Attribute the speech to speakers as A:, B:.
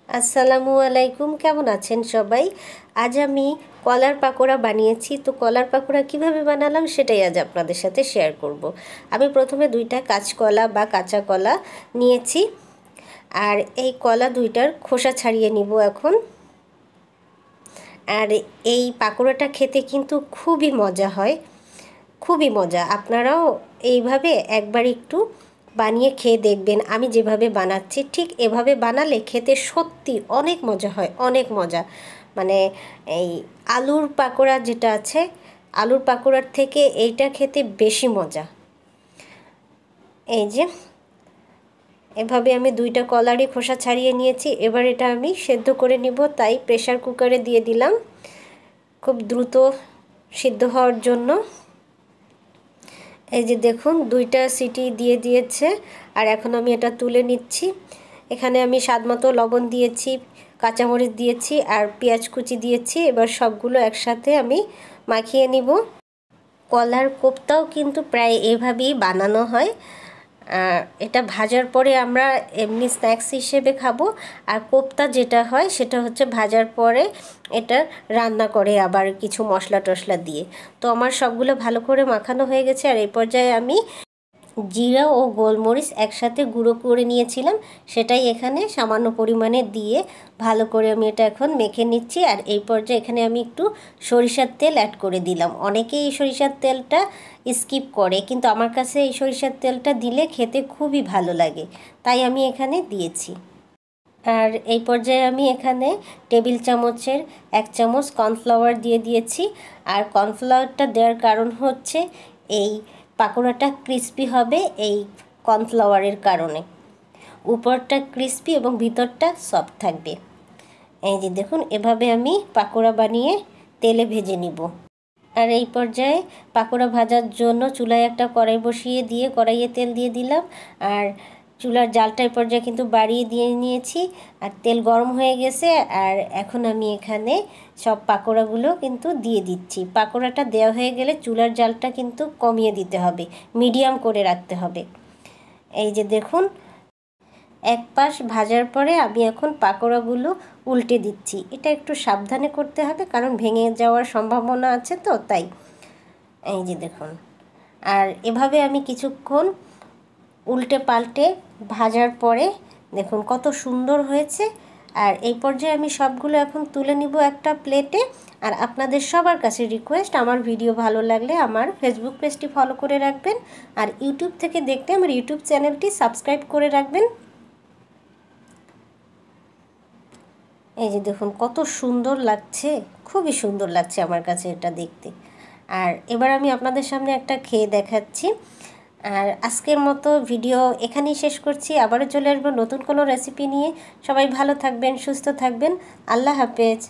A: আসসালামু আলাইকুম, কেমন আছেন সবাই? আজ আমি কলার পাকোড়া বানিয়েছি। তো কলার পাকোড়া কিভাবে বানালাম সেটাই আজ আপনাদের সাথে শেয়ার করব। আমি প্রথমে 2টা কাঁচকলা বা কাঁচা কলা নিয়েছি, আর এই কলা 2টার খোসা ছাড়িয়ে নিব এখন। আর এই পাকোড়াটা খেতে কিন্তু খুবই মজা হয়, খুবই মজা। আপনারাও এইভাবে একবার একটু বানিয়ে খেয়ে দেখবেন। আমি যেভাবে বানাচ্ছি ঠিক এভাবে বানালে খেতে সত্যি অনেক মজা হয়, অনেক মজা। মানে এই আলুর পাকোড়া যেটা আছে, আলুর পাকোড়ার থেকে এইটা খেতে বেশি মজা। এই যে এভাবে আমি 2টা কলারই খোসা ছাড়িয়ে নিয়েছি। এবার এটা আমি সেদ্ধ করে নিব, তাই প্রেসার কুকারে দিয়ে দিলাম খুব দ্রুত সিদ্ধ হওয়ার জন্য। এই যে দেখুন 2টা সিটি দিয়ে দিয়েছে, আর এখন আমি এটা তুলে নিচ্ছি। এখানে আমি স্বাদমতো লবণ দিয়েছি, কাঁচামরিচ দিয়েছি আর পেঁয়াজ কুচি দিয়েছি। এবার সবগুলো একসাথে আমি মাখিয়ে নিব। কলার কোপ্তাও কিন্তু প্রায় এভাবেই বানানো হয়। এটা ভাজার পরে আমরা এমনি স্ন্যাক্স হিসেবে খাবো, আর কোপ্তা যেটা হয় সেটা হচ্ছে ভাজার পরে এটা রান্না করে আবার কিছু মশলা টশলা দিয়ে। তো আমার সবগুলো ভালো করে মাখানো হয়ে গেছে, আর এই পর্যায়ে আমি জিরা ও গোলমরিচ একসাথে গুঁড়ো করে নিয়েছিলাম, সেটাই এখানে সামান্য পরিমাণে দিয়ে ভালো করে আমি এটা এখন মেখে নিচ্ছি। আর এই পর্যায়ে এখানে আমি একটু সরিষার তেল অ্যাড করে দিলাম। অনেকেই এই সরিষার তেলটা স্কিপ করে, কিন্তু আমার কাছে এই সরিষার তেলটা দিলে খেতে খুবই ভালো লাগে, তাই আমি এখানে দিয়েছি। আর এই পর্যায়ে আমি এখানে টেবিল চামচের 1 চামচ কর্নফ্লাওয়ার দিয়ে দিয়েছি। আর কর্নফ্লাওয়ারটা দেওয়ার কারণ হচ্ছে এই পাকোড়াটা ক্রিস্পি হবে এই কর্নফ্লাওয়ারের কারণে। উপরটা ক্রিস্পি এবং ভিতরটা সফট থাকবে। এই যে দেখুন এভাবে আমি পাকোড়া বানিয়ে তেলে ভেজে নিব। আর এই পর্যায়ে পাকোড়া ভাজার জন্য চুলায় একটা কড়াই বসিয়ে দিয়ে কড়াইয়ে তেল দিয়ে দিলাম, আর চুলার জালটা এই পর্যায়ে কিন্তু বাড়িয়ে দিয়ে নিয়েছি। আর তেল গরম হয়ে গেছে, আর এখন আমি এখানে সব পাকোড়াগুলো কিন্তু দিয়ে দিচ্ছি। পাকোড়াটা দেওয়া হয়ে গেলে চুলার জালটা কিন্তু কমিয়ে দিতে হবে, মিডিয়াম করে রাখতে হবে। এই যে দেখুন এক পাশ ভাজার পরে আমি এখন পাকোড়াগুলো উল্টে দিচ্ছি। এটা একটু সাবধানে করতে হবে, কারণ ভেঙে যাওয়ার সম্ভাবনা আছে, তো তাই। এই যে দেখুন, আর এভাবে আমি কিছুক্ষণ উল্টে পাল্টে ভাজার পরে দেখুন কত সুন্দর হয়েছে। আর এই পর্যায়ে আমি সবগুলো এখন তুলে নিব একটা প্লেটে। আর আপনাদের সবার কাছে রিকোয়েস্ট, আমার ভিডিও ভালো লাগলে আমার ফেসবুক পেজটি ফলো করে রাখবেন, আর ইউটিউব থেকে দেখতে আমার ইউটিউব চ্যানেলটি সাবস্ক্রাইব করে রাখবেন। এই যে দেখুন কত সুন্দর লাগছে, খুবই সুন্দর লাগছে আমার কাছে এটা দেখতে। আর এবার আমি আপনাদের সামনে একটা খেয়ে দেখাচ্ছি। আর আজকের মতো ভিডিও এখানেই শেষ করছি। আবারও চলে আসবো নতুন কোনো রেসিপি নিয়ে। সবাই ভালো থাকবেন, সুস্থ থাকবেন। আল্লাহ হাফেজ।